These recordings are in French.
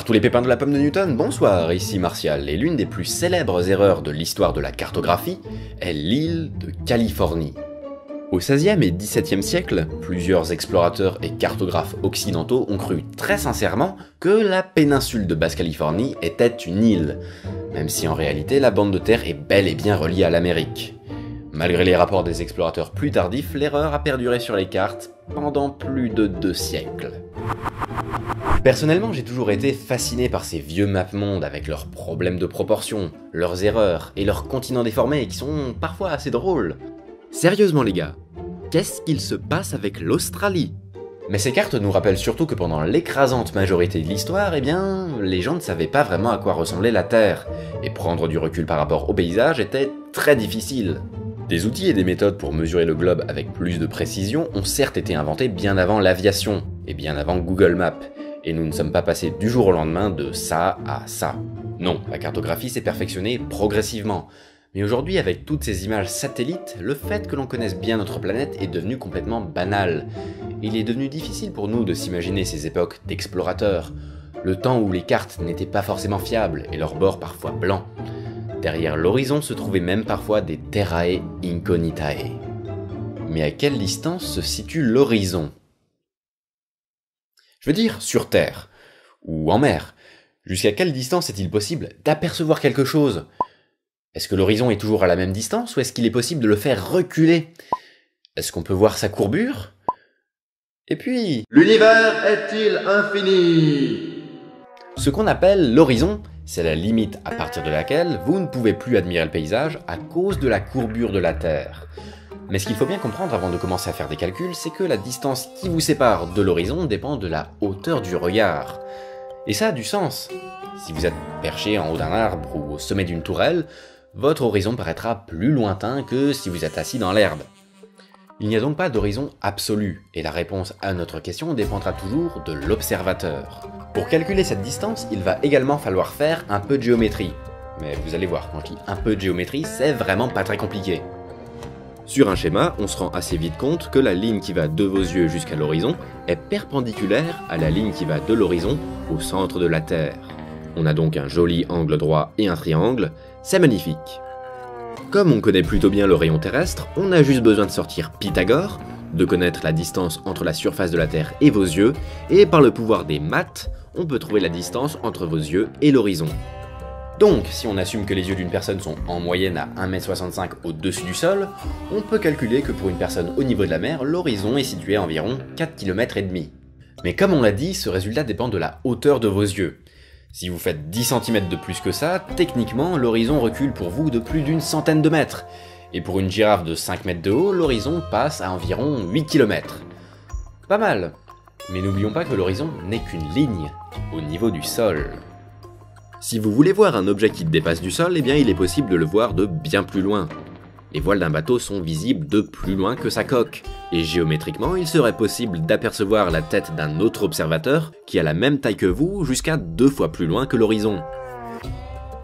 tous les pépins de la pomme de Newton, bonsoir, ici Martial, et l'une des plus célèbres erreurs de l'histoire de la cartographie est l'île de Californie. Au XVIe et XVIIe siècle, plusieurs explorateurs et cartographes occidentaux ont cru très sincèrement que la péninsule de Basse-Californie était une île, même si en réalité la bande de terre est bel et bien reliée à l'Amérique. Malgré les rapports des explorateurs plus tardifs, l'erreur a perduré sur les cartes pendant plus de 2 siècles. Personnellement, j'ai toujours été fasciné par ces vieux mapmondes avec leurs problèmes de proportion, leurs erreurs et leurs continents déformés qui sont parfois assez drôles. Sérieusement les gars, qu'est-ce qu'il se passe avec l'Australie? Mais ces cartes nous rappellent surtout que pendant l'écrasante majorité de l'histoire, les gens ne savaient pas vraiment à quoi ressemblait la Terre, et prendre du recul par rapport au paysage était très difficile. Des outils et des méthodes pour mesurer le globe avec plus de précision ont certes été inventés bien avant l'aviation, et bien avant Google Maps, et nous ne sommes pas passés du jour au lendemain de ça à ça. Non, la cartographie s'est perfectionnée progressivement. Mais aujourd'hui, avec toutes ces images satellites, le fait que l'on connaisse bien notre planète est devenu complètement banal. Il est devenu difficile pour nous de s'imaginer ces époques d'explorateurs, le temps où les cartes n'étaient pas forcément fiables et leurs bords parfois blancs. Derrière l'horizon se trouvaient même parfois des terrae incognitae. Mais à quelle distance se situe l'horizon? Je veux dire sur Terre, ou en mer. Jusqu'à quelle distance est-il possible d'apercevoir quelque chose? Est-ce que l'horizon est toujours à la même distance ou est-ce qu'il est possible de le faire reculer? Est-ce qu'on peut voir sa courbure? Et puis... L'univers est-il infini? Ce qu'on appelle l'horizon, c'est la limite à partir de laquelle vous ne pouvez plus admirer le paysage à cause de la courbure de la Terre. Mais ce qu'il faut bien comprendre avant de commencer à faire des calculs, c'est que la distance qui vous sépare de l'horizon dépend de la hauteur du regard. Et ça a du sens. Si vous êtes perché en haut d'un arbre ou au sommet d'une tourelle, votre horizon paraîtra plus lointain que si vous êtes assis dans l'herbe. Il n'y a donc pas d'horizon absolu, et la réponse à notre question dépendra toujours de l'observateur. Pour calculer cette distance, il va également falloir faire un peu de géométrie. Mais vous allez voir, quand je dis un peu de géométrie, c'est vraiment pas très compliqué. Sur un schéma, on se rend assez vite compte que la ligne qui va de vos yeux jusqu'à l'horizon est perpendiculaire à la ligne qui va de l'horizon au centre de la Terre. On a donc un joli angle droit et un triangle, c'est magnifique. Comme on connaît plutôt bien le rayon terrestre, on a juste besoin de sortir Pythagore, de connaître la distance entre la surface de la Terre et vos yeux, et par le pouvoir des maths, on peut trouver la distance entre vos yeux et l'horizon. Donc, si on assume que les yeux d'une personne sont en moyenne à 1,65 m au-dessus du sol, on peut calculer que pour une personne au niveau de la mer, l'horizon est situé à environ 4,5 km. Mais comme on l'a dit, ce résultat dépend de la hauteur de vos yeux. Si vous faites 10 cm de plus que ça, techniquement, l'horizon recule pour vous de plus d'une centaine de mètres. Et pour une girafe de 5 mètres de haut, l'horizon passe à environ 8 km. Pas mal. Mais n'oublions pas que l'horizon n'est qu'une ligne, au niveau du sol. Si vous voulez voir un objet qui dépasse du sol, il est possible de le voir de bien plus loin. Les voiles d'un bateau sont visibles de plus loin que sa coque, et géométriquement, il serait possible d'apercevoir la tête d'un autre observateur qui a la même taille que vous, jusqu'à 2 fois plus loin que l'horizon.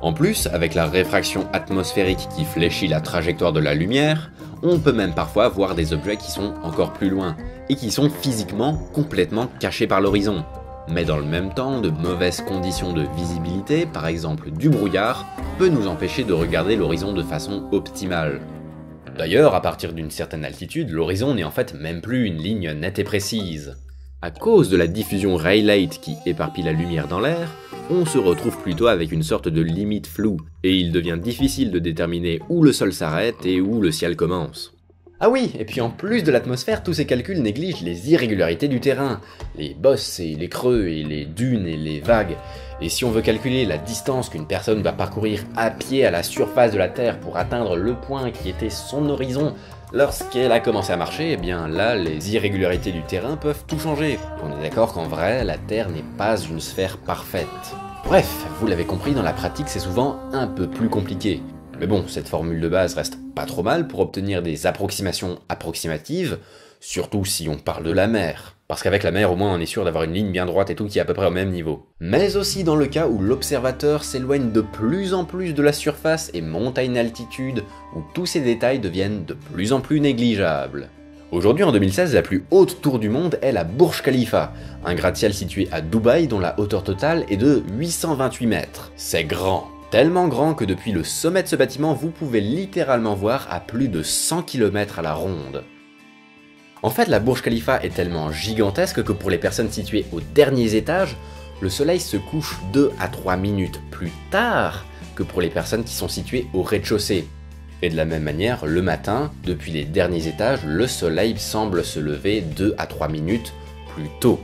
En plus, avec la réfraction atmosphérique qui fléchit la trajectoire de la lumière, on peut même parfois voir des objets qui sont encore plus loin, et qui sont physiquement complètement cachés par l'horizon. Mais dans le même temps, de mauvaises conditions de visibilité, par exemple du brouillard, peut nous empêcher de regarder l'horizon de façon optimale. D'ailleurs, à partir d'une certaine altitude, l'horizon n'est en fait même plus une ligne nette et précise. À cause de la diffusion Rayleigh qui éparpille la lumière dans l'air, on se retrouve plutôt avec une sorte de limite floue, et il devient difficile de déterminer où le sol s'arrête et où le ciel commence. Ah oui, et puis en plus de l'atmosphère, tous ces calculs négligent les irrégularités du terrain, les bosses et les creux et les dunes et les vagues. Et si on veut calculer la distance qu'une personne va parcourir à pied à la surface de la Terre pour atteindre le point qui était son horizon lorsqu'elle a commencé à marcher, là, les irrégularités du terrain peuvent tout changer. On est d'accord qu'en vrai, la Terre n'est pas une sphère parfaite. Bref, vous l'avez compris, dans la pratique, c'est souvent un peu plus compliqué. Mais bon, cette formule de base reste pas trop mal pour obtenir des approximations approximatives, surtout si on parle de la mer. Parce qu'avec la mer, au moins, on est sûr d'avoir une ligne bien droite et tout qui est à peu près au même niveau. Mais aussi dans le cas où l'observateur s'éloigne de plus en plus de la surface et monte à une altitude où tous ces détails deviennent de plus en plus négligeables. Aujourd'hui en 2016, la plus haute tour du monde est la Burj Khalifa, un gratte-ciel situé à Dubaï dont la hauteur totale est de 828 mètres. C'est grand, tellement grand que depuis le sommet de ce bâtiment, vous pouvez littéralement voir à plus de 100 km à la ronde. En fait, la Burj Khalifa est tellement gigantesque que pour les personnes situées aux derniers étages, le soleil se couche 2 à 3 minutes plus tard que pour les personnes qui sont situées au rez-de-chaussée. Et de la même manière, le matin, depuis les derniers étages, le soleil semble se lever 2 à 3 minutes plus tôt.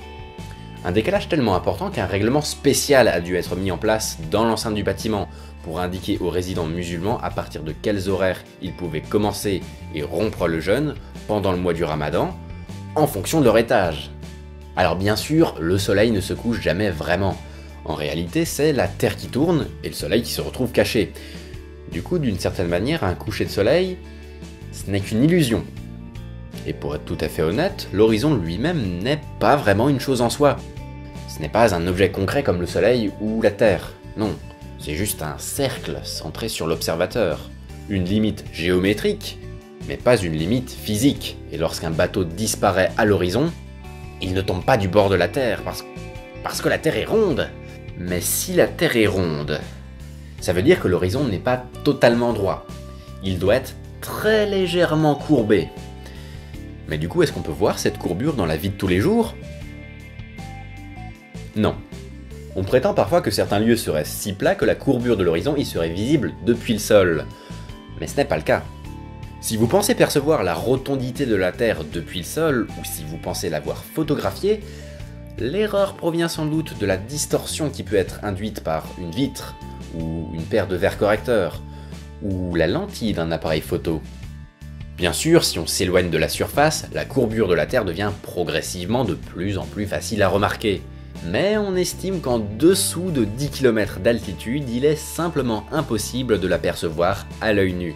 Un décalage tellement important qu'un règlement spécial a dû être mis en place dans l'enceinte du bâtiment pour indiquer aux résidents musulmans à partir de quels horaires ils pouvaient commencer et rompre le jeûne pendant le mois du Ramadan, en fonction de leur étage. Alors bien sûr, le soleil ne se couche jamais vraiment. En réalité, c'est la Terre qui tourne et le soleil qui se retrouve caché. Du coup, d'une certaine manière, un coucher de soleil, ce n'est qu'une illusion. Et pour être tout à fait honnête, l'horizon lui-même n'est pas vraiment une chose en soi. Ce n'est pas un objet concret comme le soleil ou la Terre, non. C'est juste un cercle centré sur l'observateur. Une limite géométrique, mais pas une limite physique. Et lorsqu'un bateau disparaît à l'horizon, il ne tombe pas du bord de la Terre, parce que la Terre est ronde. Mais si la Terre est ronde, ça veut dire que l'horizon n'est pas totalement droit. Il doit être très légèrement courbé. Mais du coup, est-ce qu'on peut voir cette courbure dans la vie de tous les jours? Non. On prétend parfois que certains lieux seraient si plats que la courbure de l'horizon y serait visible depuis le sol. Mais ce n'est pas le cas. Si vous pensez percevoir la rotondité de la Terre depuis le sol, ou si vous pensez l'avoir photographiée, l'erreur provient sans doute de la distorsion qui peut être induite par une vitre, ou une paire de verres correcteurs, ou la lentille d'un appareil photo. Bien sûr, si on s'éloigne de la surface, la courbure de la Terre devient progressivement de plus en plus facile à remarquer. Mais on estime qu'en dessous de 10 km d'altitude, il est simplement impossible de l'apercevoir à l'œil nu.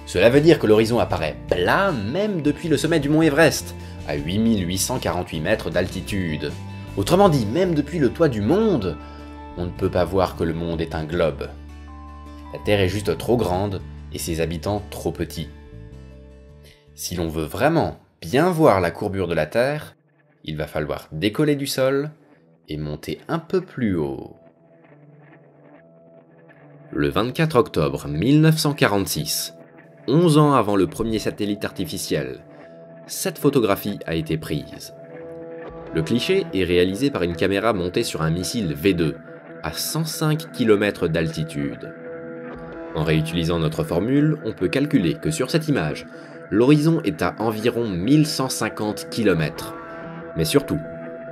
Cela veut dire que l'horizon apparaît plat même depuis le sommet du mont Everest, à 8848 mètres d'altitude. Autrement dit, même depuis le toit du monde, on ne peut pas voir que le monde est un globe. La Terre est juste trop grande et ses habitants trop petits. Si l'on veut vraiment bien voir la courbure de la Terre, il va falloir décoller du sol et monter un peu plus haut. Le 24 octobre 1946, 11 ans avant le premier satellite artificiel, cette photographie a été prise. Le cliché est réalisé par une caméra montée sur un missile V2, à 105 km d'altitude. En réutilisant notre formule, on peut calculer que sur cette image, l'horizon est à environ 1150 km. Mais surtout,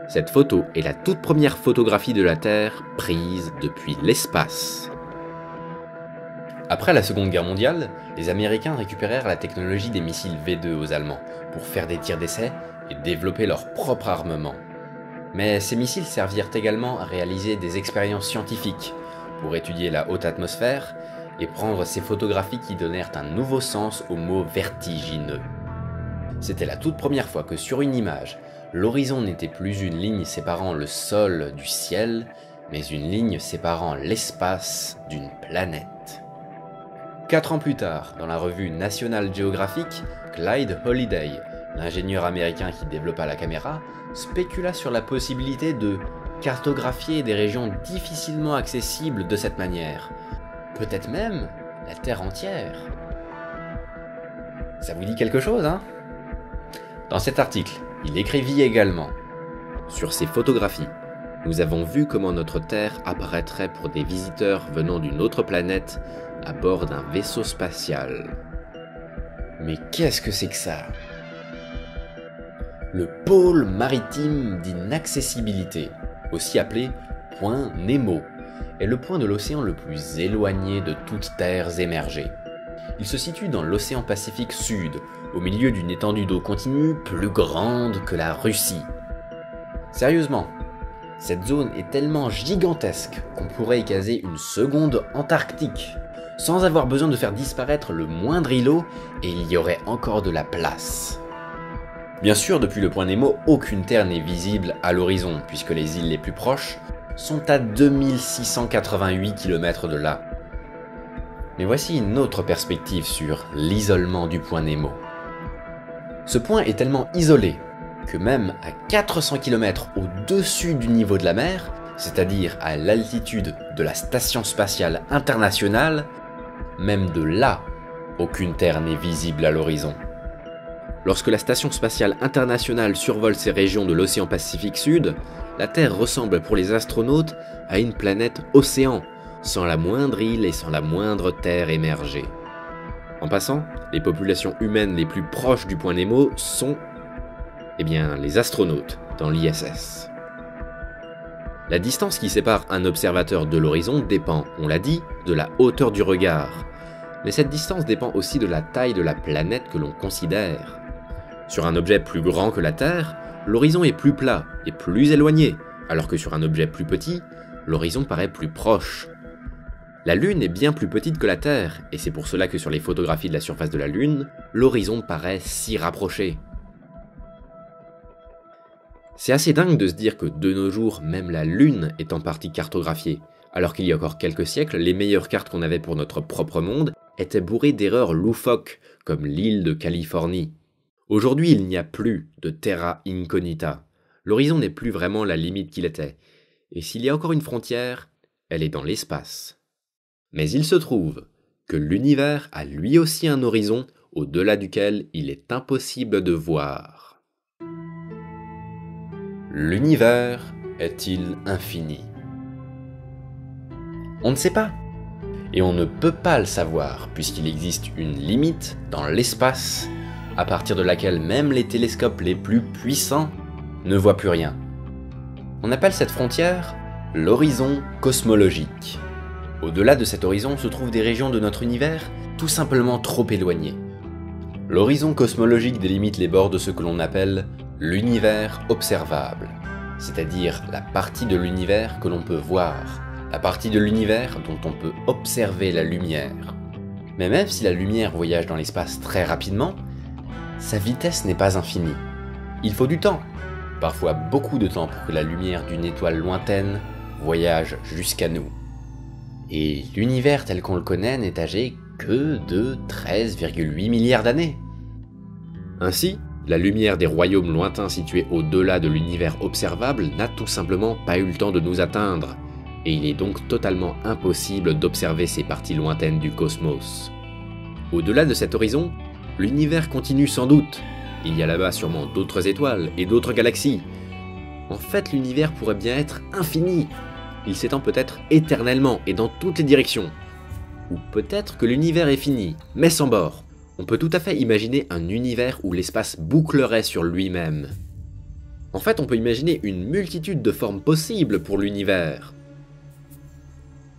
cette photo est la toute première photographie de la Terre prise depuis l'espace. Après la Seconde Guerre mondiale, les Américains récupérèrent la technologie des missiles V2 aux Allemands pour faire des tirs d'essai et développer leur propre armement. Mais ces missiles servirent également à réaliser des expériences scientifiques pour étudier la haute atmosphère et prendre ces photographies qui donnèrent un nouveau sens au mot vertigineux. C'était la toute première fois que sur une image, l'horizon n'était plus une ligne séparant le sol du ciel, mais une ligne séparant l'espace d'une planète. 4 ans plus tard, dans la revue National Geographic, Clyde Holliday, l'ingénieur américain qui développa la caméra, spécula sur la possibilité de cartographier des régions difficilement accessibles de cette manière. Peut-être même la Terre entière. Ça vous dit quelque chose, hein? Dans cet article, il écrivit également « Sur ces photographies, nous avons vu comment notre Terre apparaîtrait pour des visiteurs venant d'une autre planète à bord d'un vaisseau spatial. » Mais qu'est-ce que c'est que ça? Le pôle maritime d'inaccessibilité, aussi appelé point Nemo, est le point de l'océan le plus éloigné de toutes terres émergées. Il se situe dans l'océan Pacifique Sud, au milieu d'une étendue d'eau continue plus grande que la Russie. Sérieusement, cette zone est tellement gigantesque qu'on pourrait y caser une seconde Antarctique, sans avoir besoin de faire disparaître le moindre îlot, et il y aurait encore de la place. Bien sûr, depuis le point Nemo, aucune terre n'est visible à l'horizon, puisque les îles les plus proches sont à 2688 km de là. Mais voici une autre perspective sur l'isolement du point Nemo. Ce point est tellement isolé que même à 400 km au-dessus du niveau de la mer, c'est-à-dire à l'altitude de la Station spatiale internationale, même de là, aucune terre n'est visible à l'horizon. Lorsque la Station spatiale internationale survole ces régions de l'océan Pacifique Sud, la Terre ressemble pour les astronautes à une planète océan, sans la moindre île et sans la moindre terre émergée. En passant, les populations humaines les plus proches du point Nemo sont, les astronautes dans l'ISS. La distance qui sépare un observateur de l'horizon dépend, on l'a dit, de la hauteur du regard. Mais cette distance dépend aussi de la taille de la planète que l'on considère. Sur un objet plus grand que la Terre, l'horizon est plus plat et plus éloigné, alors que sur un objet plus petit, l'horizon paraît plus proche. La Lune est bien plus petite que la Terre, et c'est pour cela que sur les photographies de la surface de la Lune, l'horizon paraît si rapproché. C'est assez dingue de se dire que de nos jours, même la Lune est en partie cartographiée, alors qu'il y a encore quelques siècles, les meilleures cartes qu'on avait pour notre propre monde étaient bourrées d'erreurs loufoques, comme l'île de Californie. Aujourd'hui, il n'y a plus de terra incognita. L'horizon n'est plus vraiment la limite qu'il était, et s'il y a encore une frontière, elle est dans l'espace. Mais il se trouve que l'univers a lui aussi un horizon au-delà duquel il est impossible de voir. L'univers est-il infini ? On ne sait pas, et on ne peut pas le savoir puisqu'il existe une limite dans l'espace à partir de laquelle même les télescopes les plus puissants ne voient plus rien. On appelle cette frontière l'horizon cosmologique. Au-delà de cet horizon se trouvent des régions de notre univers tout simplement trop éloignées. L'horizon cosmologique délimite les bords de ce que l'on appelle l'univers observable, c'est-à-dire la partie de l'univers que l'on peut voir, la partie de l'univers dont on peut observer la lumière. Mais même si la lumière voyage dans l'espace très rapidement, sa vitesse n'est pas infinie. Il faut du temps, parfois beaucoup de temps pour que la lumière d'une étoile lointaine voyage jusqu'à nous. Et l'univers tel qu'on le connaît n'est âgé que de 13,8 milliards d'années. Ainsi, la lumière des royaumes lointains situés au-delà de l'univers observable n'a tout simplement pas eu le temps de nous atteindre, et il est donc totalement impossible d'observer ces parties lointaines du cosmos. Au-delà de cet horizon, l'univers continue sans doute. Il y a là-bas sûrement d'autres étoiles et d'autres galaxies. En fait, l'univers pourrait bien être infini. Il s'étend peut-être éternellement et dans toutes les directions. Ou peut-être que l'univers est fini, mais sans bord. On peut tout à fait imaginer un univers où l'espace bouclerait sur lui-même. En fait, on peut imaginer une multitude de formes possibles pour l'univers.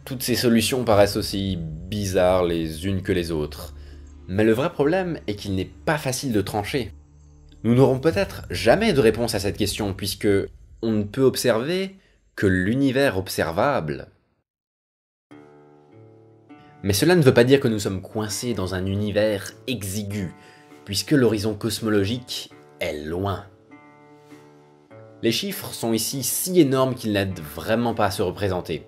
Toutes ces solutions paraissent aussi bizarres les unes que les autres. Mais le vrai problème est qu'il n'est pas facile de trancher. Nous n'aurons peut-être jamais de réponse à cette question puisque on ne peut observer que l'univers observable. Mais cela ne veut pas dire que nous sommes coincés dans un univers exigu, puisque l'horizon cosmologique est loin. Les chiffres sont ici si énormes qu'ils n'aident vraiment pas à se représenter.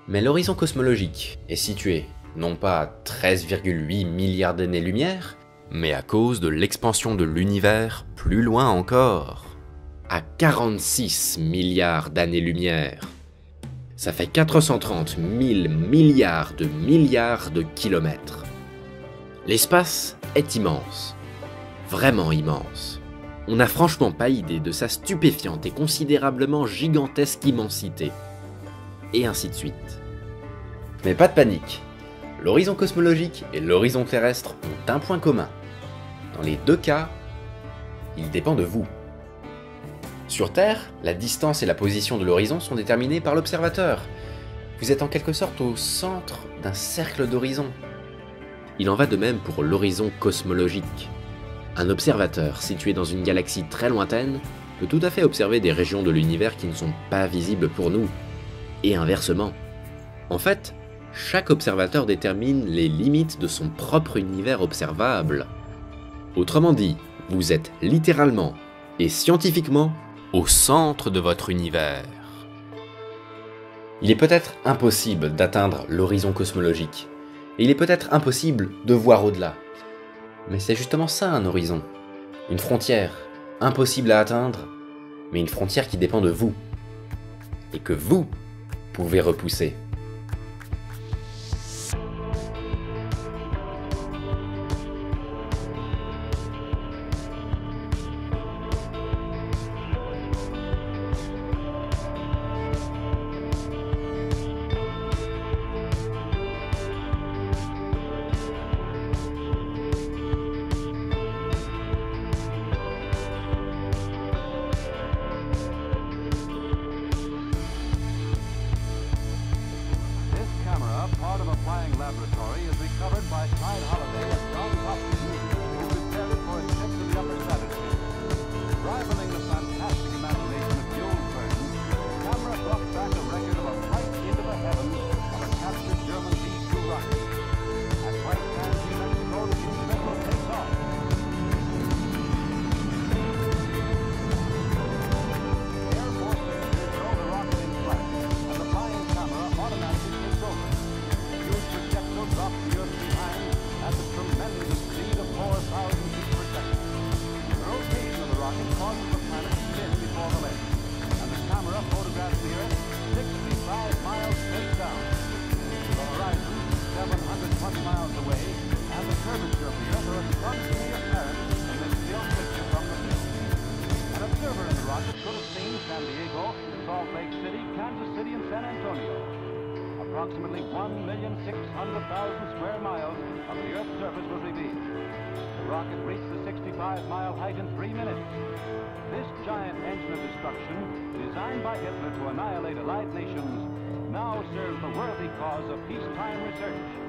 Mais l'horizon cosmologique est situé non pas à 13,8 milliards d'années-lumière, mais à cause de l'expansion de l'univers plus loin encore, à 46 milliards d'années-lumière. Ça fait 430 000 milliards de kilomètres. L'espace est immense, vraiment immense. On n'a franchement pas idée de sa stupéfiante et considérablement gigantesque immensité. Et ainsi de suite. Mais pas de panique, l'horizon cosmologique et l'horizon terrestre ont un point commun. Dans les deux cas, il dépend de vous. Sur Terre, la distance et la position de l'horizon sont déterminées par l'observateur. Vous êtes en quelque sorte au centre d'un cercle d'horizon. Il en va de même pour l'horizon cosmologique. Un observateur situé dans une galaxie très lointaine peut tout à fait observer des régions de l'univers qui ne sont pas visibles pour nous, et inversement. En fait, chaque observateur détermine les limites de son propre univers observable. Autrement dit, vous êtes littéralement et scientifiquement au centre de votre univers. Il est peut-être impossible d'atteindre l'horizon cosmologique, et il est peut-être impossible de voir au-delà. Mais c'est justement ça un horizon. Une frontière, impossible à atteindre, mais une frontière qui dépend de vous, et que vous pouvez repousser. Part of a flying laboratory is recovered by Clyde Holliday at Johns Hopkins, who prepared it for its trip to the upper stratosphere. Rivaling the fantastic imagination of Jules Verne, the camera brought back a record of a flight into the heavens of a captured German V-2 rocket. At White Sands, New Mexico, the huge missile takes off. Air Force engineers show the rocket in flight, and the flying camera automatically takes over. Drop the Earth behind at the tremendous speed of 4,000 feet per second. The rotation of the rocket causes the planet to spin before the lens, and the camera photographs the Earth 65 miles straight down. The horizon, 720 miles away, and the curvature of the Earth are approximately apparent in this still picture from the field. An observer in the rocket could have seen San Diego, Salt Lake City, Kansas City, and San Antonio. Approximately 1,600,000 square miles of the Earth's surface was revealed. The rocket reached the 65-mile height in 3 minutes. This giant engine of destruction, designed by Hitler to annihilate Allied nations, now serves the worthy cause of peacetime research.